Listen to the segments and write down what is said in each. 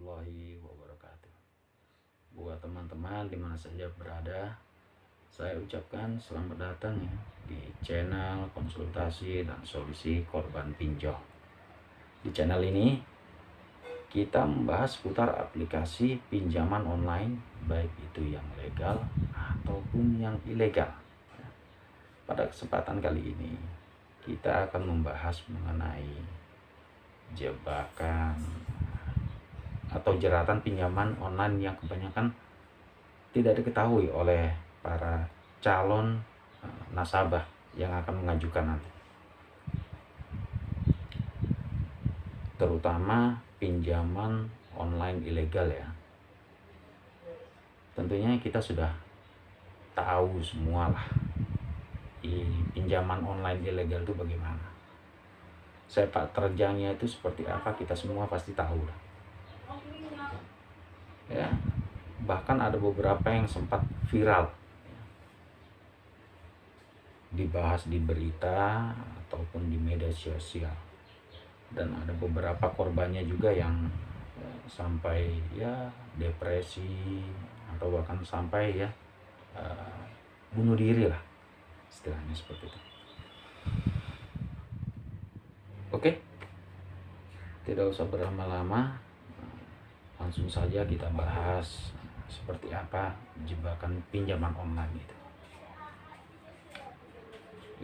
warahmatullahi wabarakatuh. Buat teman-teman dimana saja berada, saya ucapkan selamat datang ya di channel konsultasi dan solusi korban pinjol. Di channel ini kita membahas seputar aplikasi pinjaman online, baik itu yang legal ataupun yang ilegal. Pada kesempatan kali ini kita akan membahas mengenai jebakan atau jeratan pinjaman online yang kebanyakan tidak diketahui oleh para calon nasabah yang akan mengajukan nanti, terutama pinjaman online ilegal ya. Tentunya kita sudah tahu semua lah pinjaman online ilegal itu bagaimana, sepak terjangnya itu seperti apa, kita semua pasti tahu lah ya. Bahkan ada beberapa yang sempat viral dibahas di berita ataupun di media sosial, dan ada beberapa korbannya juga yang sampai ya depresi atau bahkan sampai ya bunuh diri lah, istilahnya seperti itu. Oke, tidak usah berlama-lama, langsung saja kita bahas seperti apa jebakan pinjaman online itu.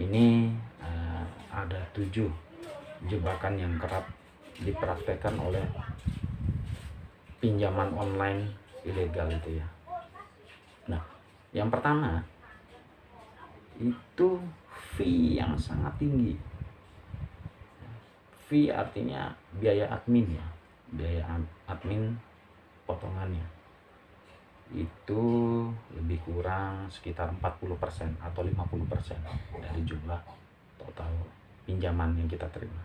Ini ada 7 jebakan yang kerap dipraktekkan oleh pinjaman online ilegal itu ya. Nah, yang pertama itu fee yang sangat tinggi. Fee artinya biaya admin ya, biaya admin potongannya itu lebih kurang sekitar 40% atau 50% dari jumlah total pinjaman yang kita terima.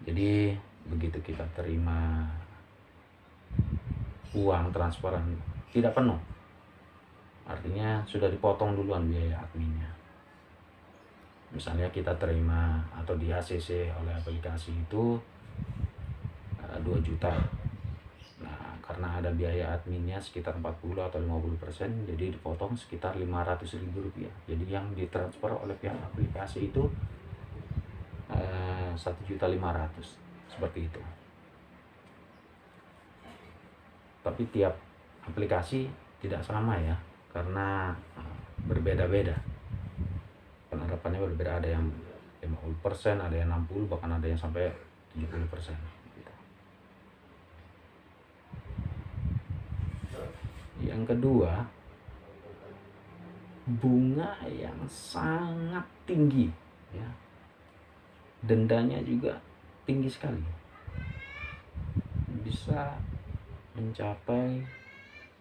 Jadi begitu kita terima uang transferan tidak penuh, artinya sudah dipotong duluan biaya adminnya. Misalnya kita terima atau di ACC oleh aplikasi itu 2 juta. Nah, karena ada biaya adminnya sekitar 40 atau 50%, jadi dipotong sekitar 500.000 rupiah. Jadi yang ditransfer oleh pihak aplikasi itu 1.500.000, seperti itu. Tapi tiap aplikasi tidak sama ya, karena berbeda-beda. Penerapannya berbeda, ada yang 50%, ada yang 60%, bahkan ada yang sampai 70%. Yang kedua, bunga yang sangat tinggi ya. Dendanya juga tinggi sekali, bisa mencapai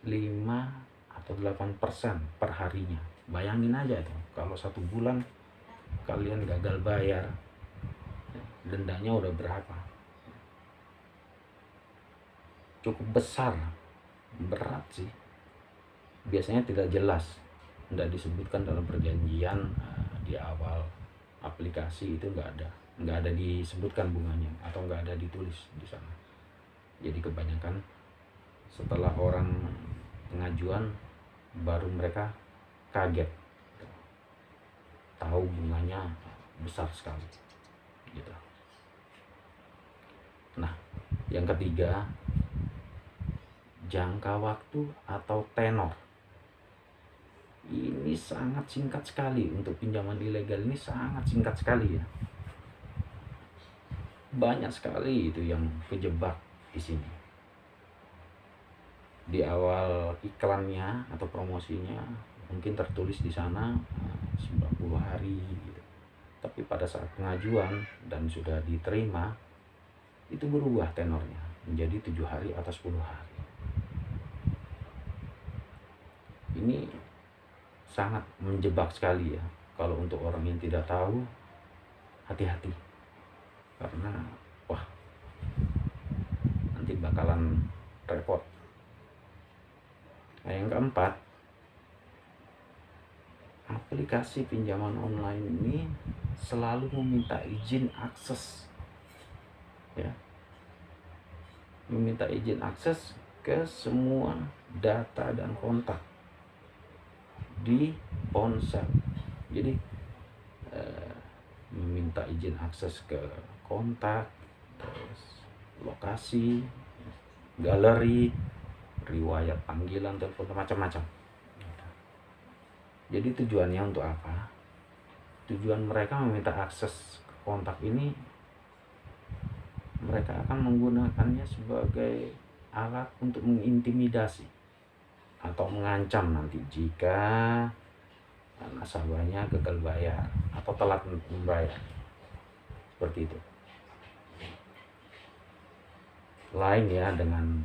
5 atau 8% per harinya. Bayangin aja tuh, kalau 1 bulan kalian gagal bayar, dendanya udah berapa? Cukup besar, berat sih. Biasanya tidak jelas, tidak disebutkan dalam perjanjian di awal aplikasi itu, nggak ada disebutkan bunganya atau nggak ada ditulis di sana. Jadi kebanyakan setelah orang pengajuan baru mereka kaget tahu bunganya besar sekali gitu. Nah, yang ketiga, jangka waktu atau tenor. Ini sangat singkat sekali untuk pinjaman ilegal, ini sangat singkat sekali ya. Banyak sekali itu yang kejebak di sini. Di awal iklannya atau promosinya mungkin tertulis di sana 90 hari gitu. Tapi pada saat pengajuan dan sudah diterima, itu berubah tenornya menjadi 7 hari atau 10 hari. Ini sangat menjebak sekali ya. Kalau untuk orang yang tidak tahu, hati-hati, karena wah, nanti bakalan repot. Nah, yang keempat, aplikasi pinjaman online ini selalu meminta izin akses ya. meminta izin akses ke semua data dan kontak di ponsel. Jadi meminta izin akses ke kontak, terus lokasi, galeri, riwayat panggilan, telepon, macam-macam. Jadi tujuannya untuk apa? Tujuan mereka meminta akses ke kontak ini, mereka akan menggunakannya sebagai alat untuk mengintimidasi atau mengancam nanti jika nasabahnya gagal bayar atau telat membayar. Seperti itu. Lain ya dengan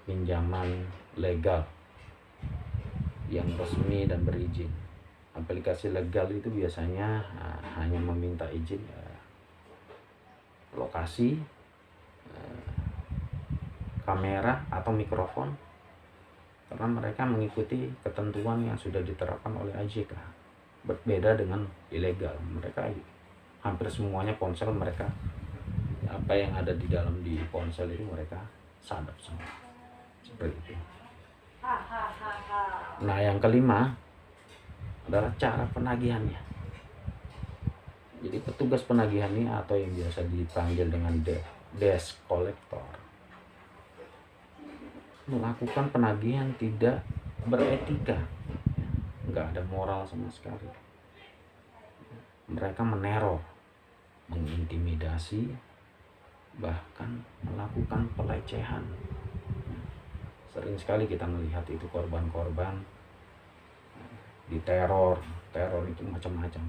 pinjaman legal yang resmi dan berizin. Aplikasi legal itu biasanya hanya meminta izin lokasi, kamera atau mikrofon, karena mereka mengikuti ketentuan yang sudah diterapkan oleh OJK. Berbeda dengan ilegal, mereka hampir semuanya ponsel mereka, apa yang ada di dalam di ponsel itu mereka sadap semua. Seperti itu. Nah, yang kelima adalah cara penagihannya. Jadi petugas penagihan ini atau yang biasa dipanggil dengan desk collector melakukan penagihan tidak beretika, nggak ada moral sama sekali. Mereka meneror, mengintimidasi, bahkan melakukan pelecehan. Sering sekali kita melihat itu korban-korban diteror. Teror itu macam-macam,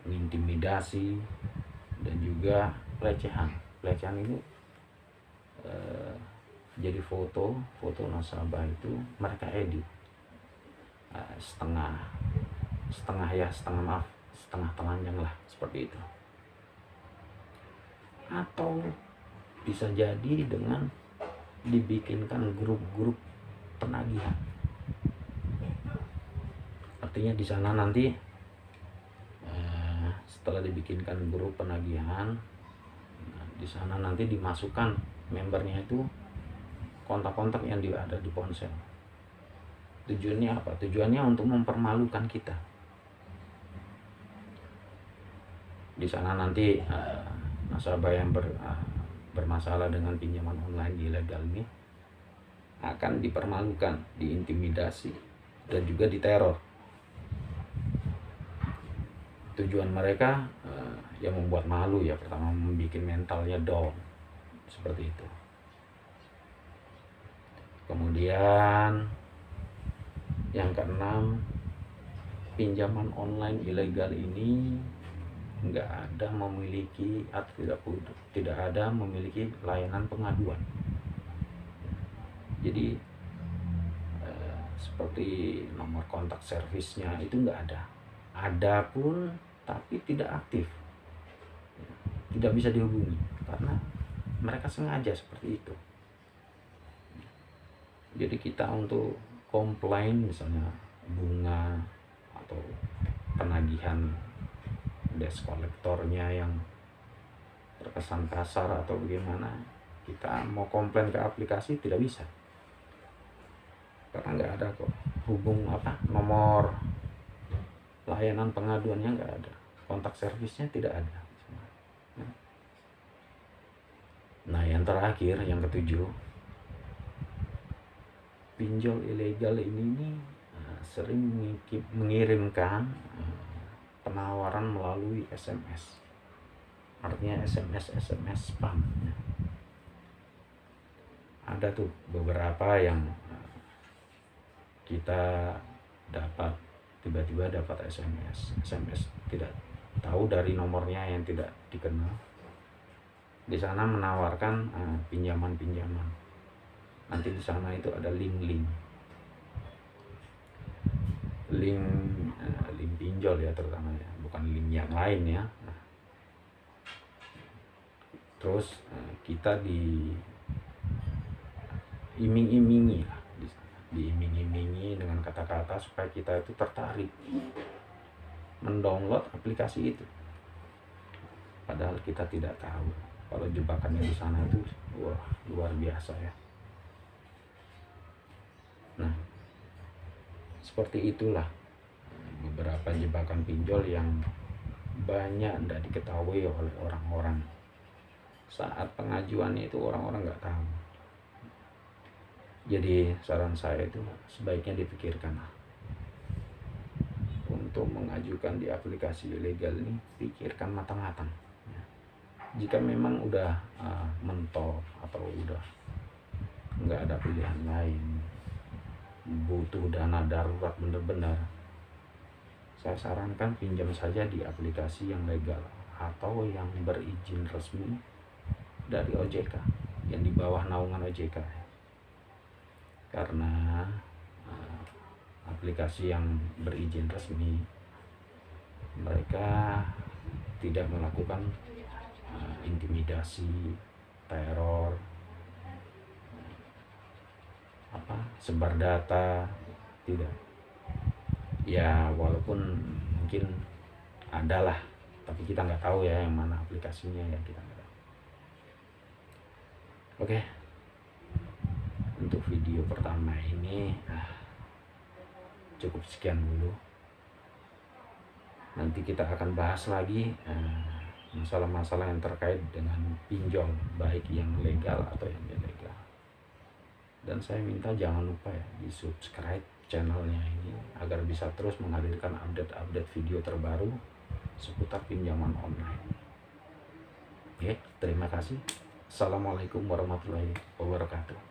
mengintimidasi dan juga pelecehan. Pelecehan itu jadi foto nasabah itu mereka edit setengah telanjang lah, seperti itu. Atau bisa jadi dengan dibikinkan grup-grup penagihan. Artinya di sana nanti setelah dibikinkan grup penagihan, di sana nanti dimasukkan membernya itu kontak-kontak yang ada di ponsel. Tujuannya apa? Tujuannya untuk mempermalukan kita. Di sana nanti nasabah yang bermasalah dengan pinjaman online ilegal ini akan dipermalukan, diintimidasi, dan juga diteror. Tujuan mereka yang membuat malu ya, pertama membuat mentalnya down, seperti itu. Kemudian yang keenam, pinjaman online ilegal ini nggak ada memiliki atau tidak ada memiliki layanan pengaduan. Jadi seperti nomor kontak servisnya itu nggak ada. Ada pun tapi tidak aktif, tidak bisa dihubungi karena mereka sengaja seperti itu. Jadi kita untuk komplain misalnya bunga atau penagihan desk kolektornya yang terkesan kasar atau bagaimana, kita mau komplain ke aplikasi tidak bisa karena nggak ada kok nomor layanan pengaduannya, nggak ada, kontak servisnya tidak ada. Nah, yang terakhir, yang ketujuh, pinjol ilegal ini sering mengirimkan penawaran melalui SMS. Artinya SMS spam. Ada tuh beberapa yang kita dapat, tiba-tiba dapat SMS tidak tahu dari nomornya yang tidak dikenal. Di sana menawarkan pinjaman. Nanti di sana itu ada link pinjol ya, terutama ya, bukan link yang lain ya. Terus kita diiming-imingi lah, diiming-imingi dengan kata-kata supaya kita itu tertarik mendownload aplikasi itu, padahal kita tidak tahu Kalau jebakannya di sana itu wah luar biasa ya. Nah, seperti itulah beberapa jebakan pinjol yang banyak tidak diketahui oleh orang-orang. Saat pengajuannya itu orang-orang nggak tahu. Jadi saran saya itu sebaiknya dipikirkan untuk mengajukan di aplikasi ilegal ini, pikirkan matang-matang. Jika memang udah mentok atau udah nggak ada pilihan lain, butuh dana darurat benar-benar, saya sarankan pinjam saja di aplikasi yang legal atau yang berizin resmi dari OJK, yang di bawah naungan OJK. Karena aplikasi yang berizin resmi, mereka tidak melakukan intimidasi, teror, sebar data, tidak. Ya walaupun mungkin ada lah, tapi kita nggak tahu ya yang mana aplikasinya, yang kita nggak tahu. Oke, untuk video pertama ini cukup sekian dulu. Nanti kita akan bahas lagi masalah-masalah yang terkait dengan pinjol, baik yang legal atau yang ilegal. Dan saya minta jangan lupa ya di subscribe channelnya ini agar bisa terus menghadirkan update-update video terbaru seputar pinjaman online. Oke, terima kasih. Assalamualaikum warahmatullahi wabarakatuh.